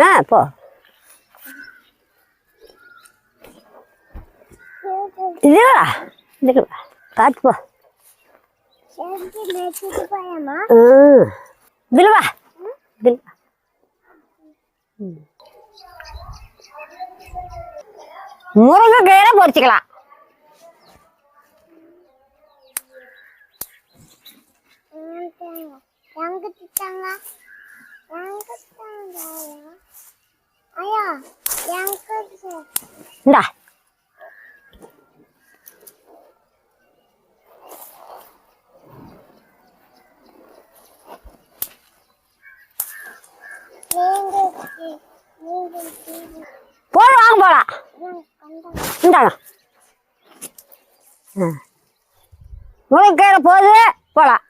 ஆ போ. இதுவா இதுக்கு பார்த்து போ. இதுவா முருங்கைக்கீரை பொரிச்சிக்கலாம். இந்தா போல வாங்க போலாம். இந்தாங்க முருங்கைக்கீரை போகுது போலாம்.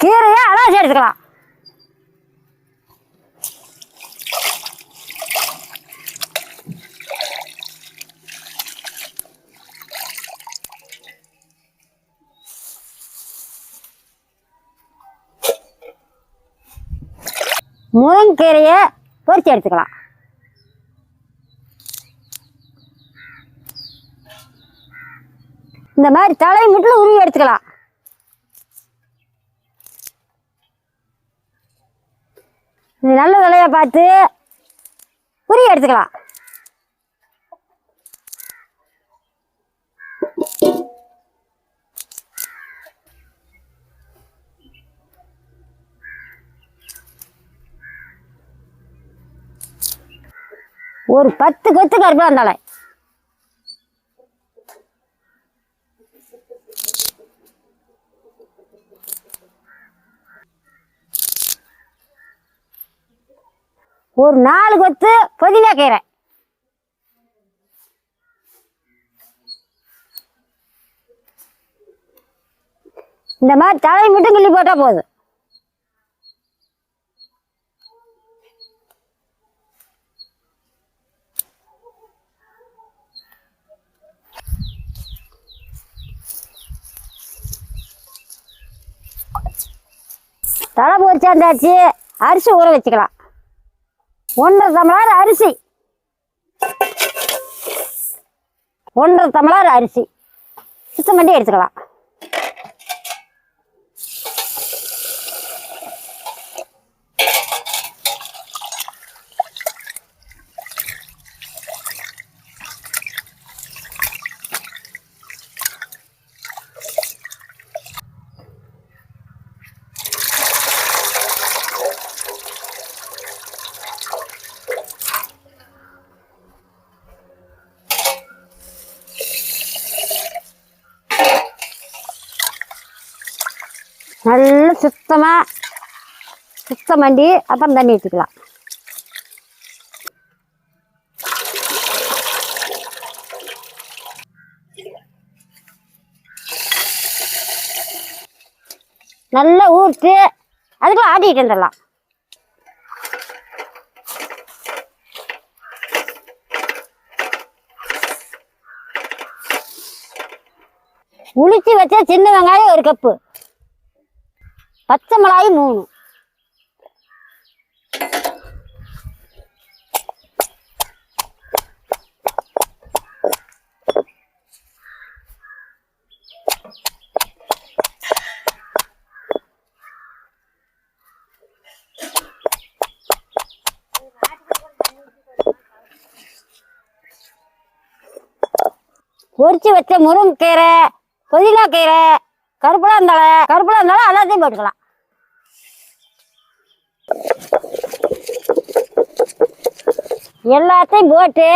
கீரையை அலசி எடுத்துக்கலாம். முருங்கைக்கீரையை பொரிச்சு எடுத்துக்கலாம். இந்த மாதிரி தலை மட்டும் உருவி எடுத்துக்கலாம். நல்ல தலையை பார்த்து உருவி எடுத்துக்கலாம். ஒரு 10 கொத்து கருப்பா இருந்தாலே ஒரு 4 கொத்து புதினா கீரை. இந்த மாதிரி தலை மட்டும் கிள்ளி போட்டா போதும். தலை பொரிச்சாந்தாச்சு. அரிசி ஊற வச்சுக்கலாம். 1.5 டம்ளர் அரிசி. 1.5 டம்ளர் அரிசி சுத்தம் பண்ணி எடுத்துக்கலாம். நல்லா சுத்தம் பண்ணி அப்புறம் தண்ணி ஊற்றிக்கலாம். நல்லா ஊற்றி அதுக்குள்ள ஆட்டிட்டு வந்துடலாம். உளிச்சி வச்ச சின்ன வெங்காயம் 1 கப்பு, பச்சை மிளகாய் 3, பொரிச்சு வச்ச முருங்கைக்கீரை, புதினா கீரை, கருப்புலாந்தழை எல்லாத்தையும் போட்டுக்கலாம். எல்லாத்தையும் போட்டு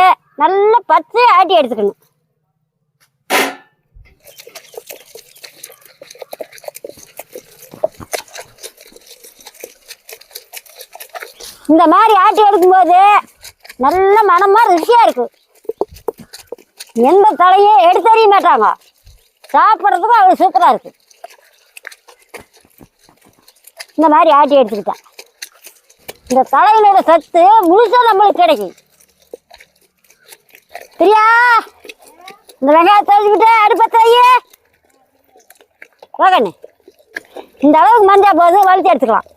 நல்லா பச்சையை ஆட்டி எடுத்துக்கணும். இந்த மாதிரி ஆட்டி எடுக்கும்போது நல்ல மனமா ருசியா இருக்கு. எந்த தலையே எடுத்தறிய மாட்டாங்க. சாப்பிட்றதுக்கும் அவ்வளோ சூப்பராக இருக்கு. இந்த மாதிரி ஆட்டி எடுத்துக்கிட்டேன். இந்த தலையினோட சத்து முழுசா நம்மளுக்கு கிடைக்கும். பிரியா, இந்த வெங்காயத்தை தள்ளிக்கிட்டு அடுப்பத்தை வாங்கண்ணே. இந்த அளவுக்கு மஞ்சா போது வலிச்சு எடுத்துக்கலாம்.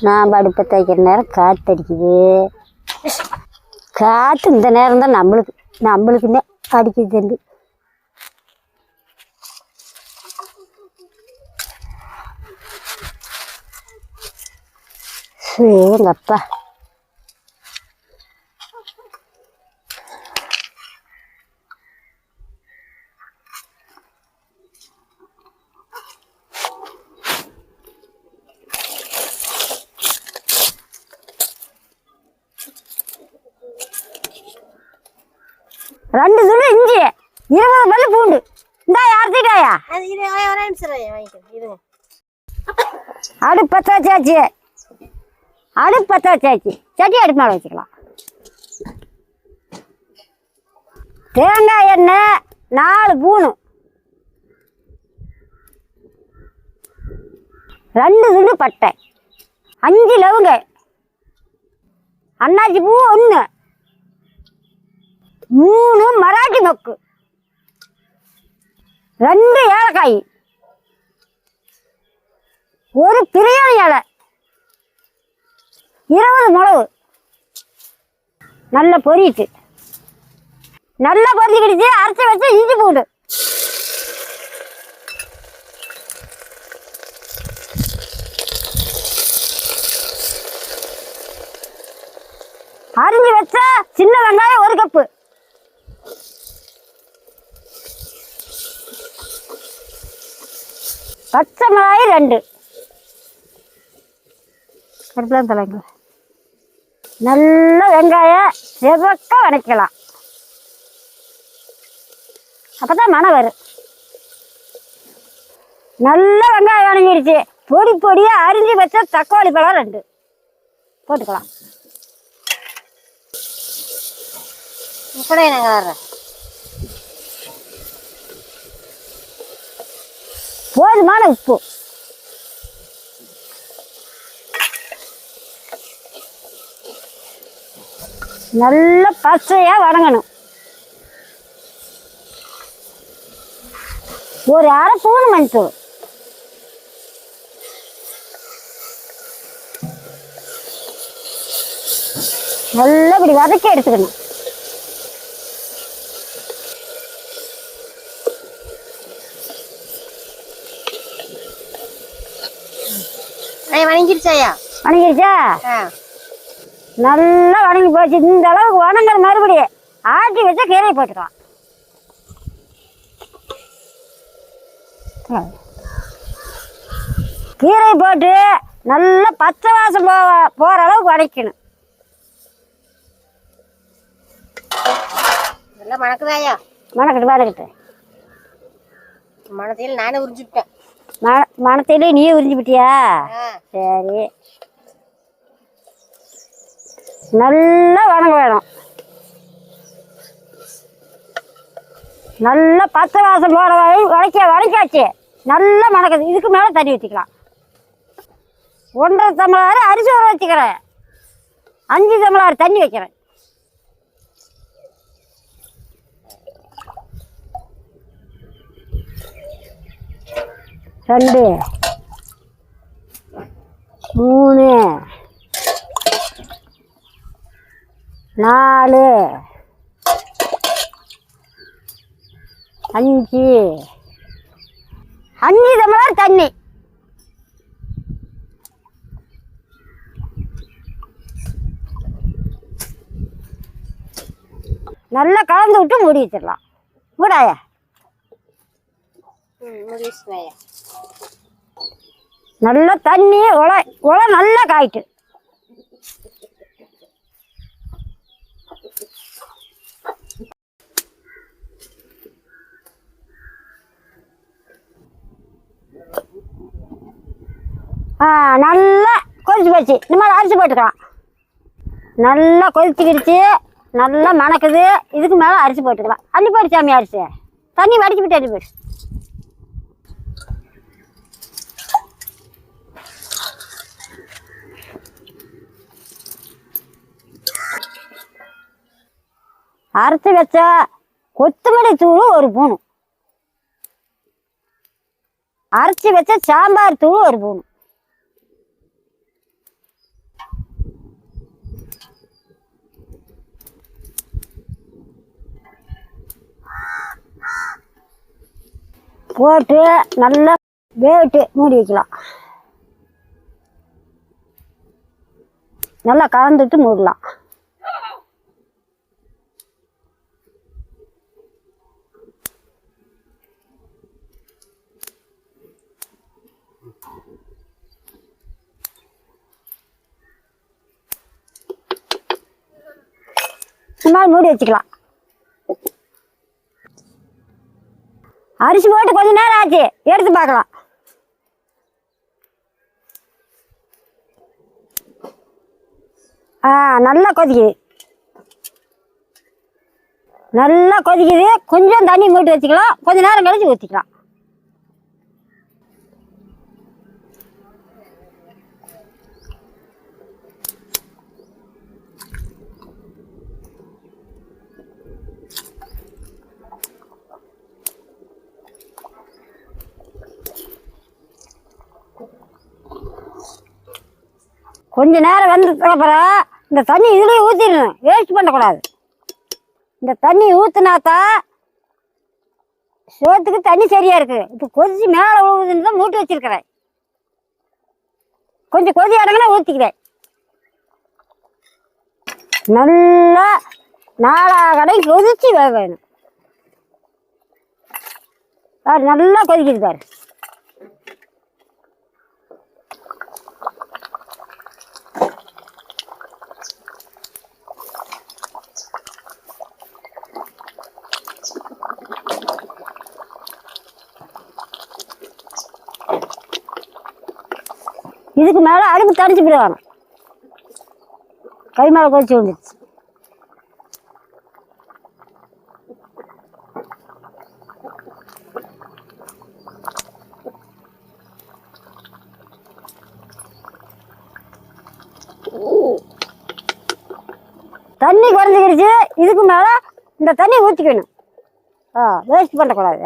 நாம் அடுப்பத்தை வைக்கிற நேரம் காற்று அடிக்குது. காற்று இந்த நேரம் தான் நம்மளுக்குன்னே அடிக்குது தம்பி. எங்கப்பா ரெண்டு துண்டு இஞ்சி 20 பல்லு பூண்டு இந்தா அரைச்சிட்டாயா? அடுப்பத்த வச்சாச்சு. சட்டி அடுப்பு மேலே வச்சுக்கலாம். தேங்காய் எண்ணெய் 4 ஸ்பூனு, 2 துண்டு பட்டை, 5 லவங்க, அன்னாச்சி பூ 1, 3 மராட்டி மொக்கு, 2 ஏலக்காய், 1 பிரியாணி இலை, 20 மிளகு. நல்லா பொரிட்டு நல்லா பொரிச்சுக்கிடுச்சு. அரைச்சி வச்சு இஞ்சி பூண்டு அரிஞ்சு வச்ச சின்ன வெங்காயம் 1 கப்பு, பச்சை மிளகாய் 2. அடுப்பெல்லாம் தலைங்க. நல்ல வெங்காயம் செவக்க வதக்கலாம். அப்பதான் மனம் வரும். நல்ல வெங்காயம் வதங்கிடுச்சு. பொடி பொடியா அரிஞ்சு வச்ச தக்காளி பழம் 2 போட்டுக்கலாம். போதுமான உப்பு, நல்ல பச்சையா வதங்கணும். 1 அரை ஸ்பூன் மஞ்சள், நல்லா இப்படி வதக்கி எடுத்துக்கணும். வணங்கிருச்சா? நல்லா வணங்கி போச்சு. இந்த அளவுக்கு வணங்குற மறுபடியும் ஆட்டி வச்சா கீரையை போட்டுக்கலாம். கீரையை போட்டு நல்லா பச்சை வாசம் போகிற அளவுக்கு வதக்கணும். நல்லா மணக்குதாயா? மணக்கட்டு மணத்தையில் நானே உறிஞ்சுட்டேன். மணத்தையில நீயே உறிஞ்சு விட்டியா? சரி, நல்லா வணங்க வேணும். நல்லா பச்சை வாசம் போட வதக்காச்சு. நல்லா மணக்குது. இதுக்கு மேலே தண்ணி ஊற்றிக்கலாம். 1.5 டம்ளர் அரிசி ஊற வச்சுக்கிறேன். 5 டம்ளர் தண்ணி வைக்கிறேன். ரெண்டு 3 4 5 டம்ளர் தண்ணி. நல்லா கலந்து விட்டு மூடி வச்சிடலாம். மூடாயா? நல்லா தண்ணி உலை நல்லா காயிட்டு. நல்லா கொதிச்சு போச்சு. இந்த மாதிரி அரிசி போட்டுக்கலாம். நல்லா கொதிச்சுக்கிடுச்சு, நல்லா மணக்குது. இதுக்கு மேலே அரிசி போட்டுக்கலாம். அள்ளி போயிடு சாமி, அரிசி தண்ணி வடிச்சு விட்டு அள்ளி போயிடு. அரைச்சி வச்ச கொத்தமல்லி தூள் 1 ஸ்பூனு, அரைச்சி வச்ச சாம்பார் தூள் 1 ஸ்பூனு, போட்டு நல்லா வேவிட்டு மூடி வைக்கலாம். நல்லா கலந்துட்டு மூடலாம். இந்த மாதிரி மூடி வச்சுக்கலாம். அரிசி போட்டு கொஞ்ச நேரம் ஆச்சு, எடுத்து பார்க்கலாம். நல்லா கொதிக்குது, நல்லா கொதிக்குது. கொஞ்சம் தண்ணி மூட்டி வச்சுக்கலாம். கொஞ்ச நேரம் கழிச்சு ஊற்றிக்கலாம். கொஞ்ச நேரம் வெந்ததுக்கப்புறம் இந்த தண்ணி இதுலேயும் ஊற்றிடணும். வேஸ்ட் பண்ணக்கூடாது. இந்த தண்ணி ஊற்றினாத்தான் சோத்துக்கு தண்ணி சரியாக இருக்குது. இப்போ கொதிச்சு மேலே விழுவுதுன்னு தான் மூட்டி வச்சிருக்கிறேன். கொஞ்சம் கொதி அடங்கினா ஊற்றிக்கிறேன். நல்லா 4 கடை கொதிச்சு வேணும். நல்லா கொதிக்குது பாரு. இதுக்கு மேலே அடுப்பு தடிச்சு போடுவாங்க. கை மேலே கொதிச்சு வந்துடுச்சு. தண்ணி குறைஞ்சிக்கிடுச்சு. இதுக்கு மேலே இந்த தண்ணி ஊற்றிக்கணும். வேஸ்ட் பண்ணக்கூடாது.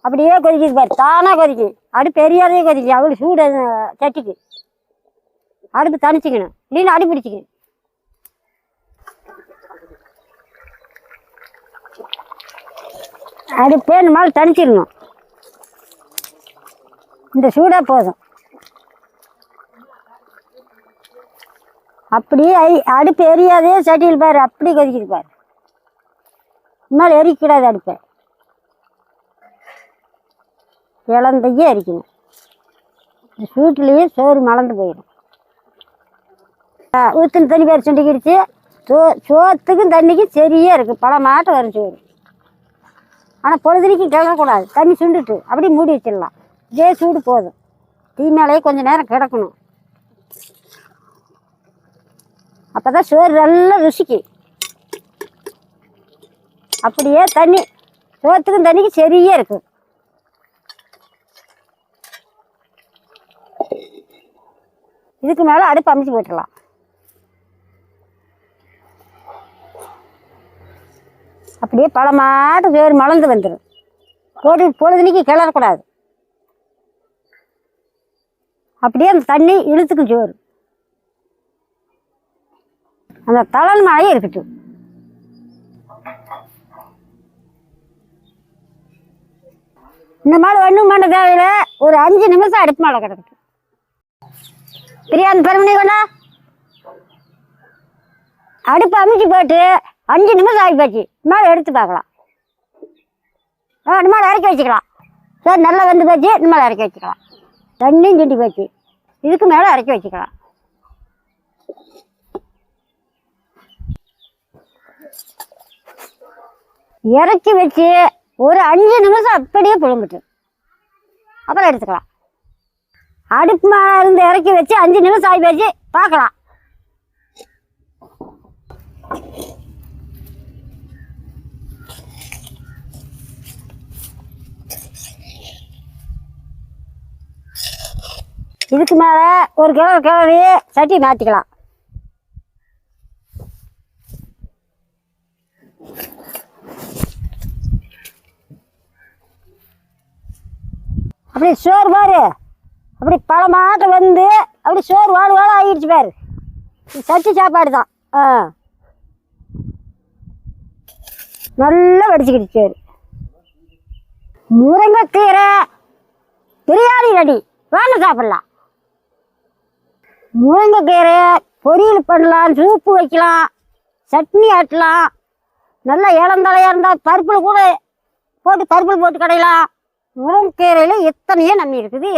அப்படியே கொதிக்குது பாரு, தானாக கொதிக்கும். அடுப்பு பெரியாதே கொதிக்கும். அவ்வளோ சூடு சட்டிக்கு. அடுப்பு தணிச்சிக்கணும், இல்லைன்னு அடி பிடிச்சிக்கணும். அடுப்பே இந்த மாதிரி தணிச்சிடணும். இந்த சூடாக போதும். அப்படியே அடுப்பு எரியாதே சட்டியில் பாரு, அப்படி கொதிக்குது பாரு. இனிமேல் எரிக்கக்கூடாது அடுப்பை. இளந்தையே அரிக்கணும். இந்த சூட்லேயே சோறு மலர்ந்து போயிடும். ஊற்றின தண்ணி பேர் சுண்டிக்கிடுச்சு. சோத்துக்கும் தண்ணிக்கும் சரியாக இருக்குது. பல மாட்டம் வரும் சோறு. ஆனால் பொழுதுனிக்கும் கிளறக்கூடாது. தண்ணி சுண்டுட்டு அப்படியே மூடி வச்சிடலாம். இதே சூடு போதும். தீ மேலேயே கொஞ்சம் நேரம் கிடக்கணும். அப்போ தான் சோறு நல்லா ருசிக்கு. அப்படியே தண்ணி சோத்துக்கும் தண்ணிக்கும் சரியாக இருக்குது. இதுக்கு மேலே அடுப்பு அமைச்சு போட்டுடலாம். அப்படியே பல மாட்டு சோறு மலர்ந்து வந்துடும். போட்டு பொழுதுனிக்கு கிளறக்கூடாது. அப்படியே அந்த தண்ணி இழுத்துக்கும் சோறு. அந்த தளன் மழையே இருக்கட்டும். இந்த மாதிரி ஒன்றும் பண்ண தேவையில்லை. ஒரு 5 நிமிஷம் அடுப்பு மேலே கிடக்கட்டும். பிரியாணி பெருமணி கொண்டா. அடுப்பு அமைச்சு போட்டு 5 நிமிஷம் ஆகி போச்சு. மேலே எடுத்து பார்க்கலாம். இந்த மாதிரி இறக்கி வச்சுக்கலாம். சரி, நல்லா வெந்து போச்சு. இந்த மாதிரி இறக்கி வச்சுக்கலாம். தண்ணியும் சுண்டி போச்சு. இதுக்கு மேலே இறக்கி வச்சுக்கலாம். இறக்கி வச்சு ஒரு 5 நிமிஷம் அப்படியே புழுங்கிட்டு அப்புறம் எடுத்துக்கலாம். அடுப்பு மேலே இருந்து இறக்கி வச்சு 5 நிமிஷம் ஆகி வச்சு பார்க்கலாம். இதுக்கு மேலே ஒரு கிளறி சட்டி மாற்றிக்கலாம். அப்படி சோறு பாரு, அப்படி பழமாட்டம் வந்து அப்படி சோறு வாழ ஆகிடுச்சு பாரு. சட்டி சாப்பாடு தான். நல்லா வடிச்சுக்கிடுச்சு. முருங்கைக்கீரை பிரியாணி ரெடி, வாங்க சாப்பிடலாம். முருங்கைக்கீரை பொரியல் பண்ணலாம், சூப்பு வைக்கலாம், சட்னி ஆட்டலாம். நல்லா இளந்தலையாக இருந்தால் பருப்பில் கூட போட்டு கடையலாம். முருங்கைக்கீரையில் எத்தனையோ நன்மை இருக்குது,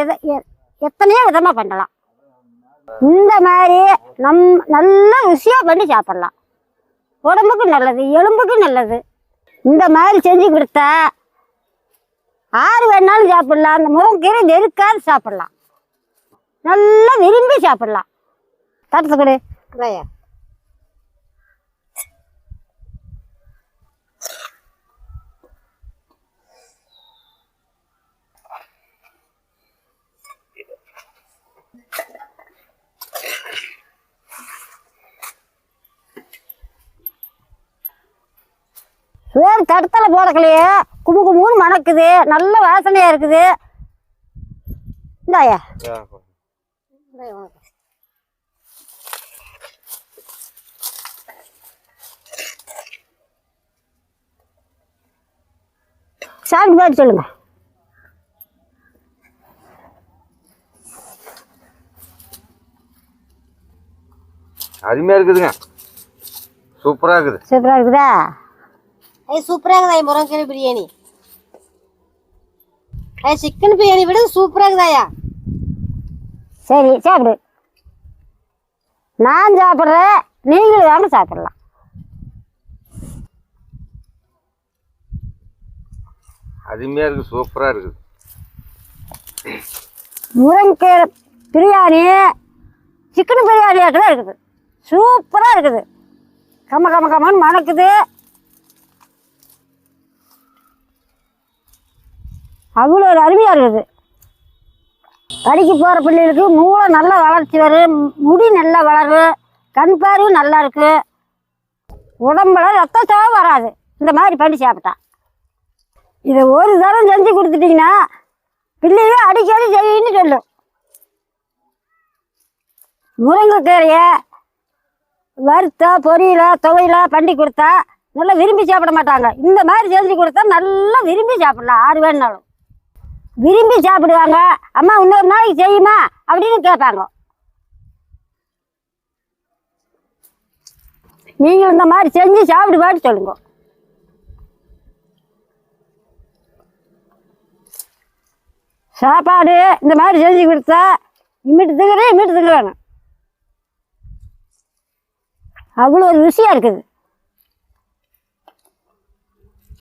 எத்தனையோ விதமாக பண்ணலாம். இந்த மாதிரி நல்லா ருசியாக பண்ணி சாப்பிட்லாம். உடம்புக்கு நல்லது, எலும்புக்கு நல்லது. இந்த மாதிரி செஞ்சு கொடுத்தா ஆறு வேணாலும் சாப்பிடலாம். அந்த முருங்கைக்கீரை நெருக்காது சாப்பிடலாம், நல்லா விரும்பி சாப்பிடலாம். தட்டு கொடு. சோறு தடுத்தலை போடக்கலையே, குமுன்னு மணக்குது, நல்ல வாசனையாக இருக்குது. இந்தாயா சாப்பிட்டு பார்த்து சொல்லுங்க. அருமையா இருக்குதுங்க, சூப்பரா இருக்குது. சூப்பரா இருக்குதா? சூப்பரா இருக்குதா முருங்கைக்கீரை பிரியாணி? சிக்கன் பிரியாணி விட சூப்பரா இருக்குதாயா? சரி சாப்பிடு. நான் சாப்பிட்றேன், நீங்களும் வாங்க சாப்பிடலாம். அருமையா இருக்கு, சூப்பரா இருக்குது. முருங்கைக்கீரை பிரியாணி சிக்கன் பிரியாணியாக தான் இருக்குது, சூப்பராக இருக்குது. கம்மன்னு மணக்குது. அவ்வளோ ஒரு அருமையாக இருக்குது. கடைக்கு போகிற பிள்ளைகளுக்கு மூளை நல்லா வளர்ச்சி வரும், முடி நல்லா வளரும், கண் பார்வை நல்லா இருக்குது, உடம்புல ரத்த சோகை வராது. இந்த மாதிரி பண்ணி சாப்பிட்டா இதை ஒரு தரம் செஞ்சு கொடுத்துட்டிங்கன்னா பிள்ளையே அடிக்கடி செய்யின்னு சொல்லும். முருங்கைக்கீரையை வறுத்தா பொரியலா துவையிலா பண்ணி கொடுத்தா நல்லா விரும்பி சாப்பிட மாட்டாங்க. இந்த மாதிரி செஞ்சு கொடுத்தா நல்லா விரும்பி சாப்பிடலாம். 6 வேணுனாலும் விரும்பி சாப்பிடுவாங்க. அம்மா இன்னொரு நாளைக்கு செய்யுமா அப்படின்னு கேட்பாங்க. நீங்கள் இந்த மாதிரி செஞ்சு சாப்பிடுவான்னு சொல்லுங்க. சாப்பாடு இந்த மாதிரி செஞ்சு கொடுத்தா இம்மிட்டு திங்குறேன் வேணும். அவ்வளோ ருசியாக இருக்குது.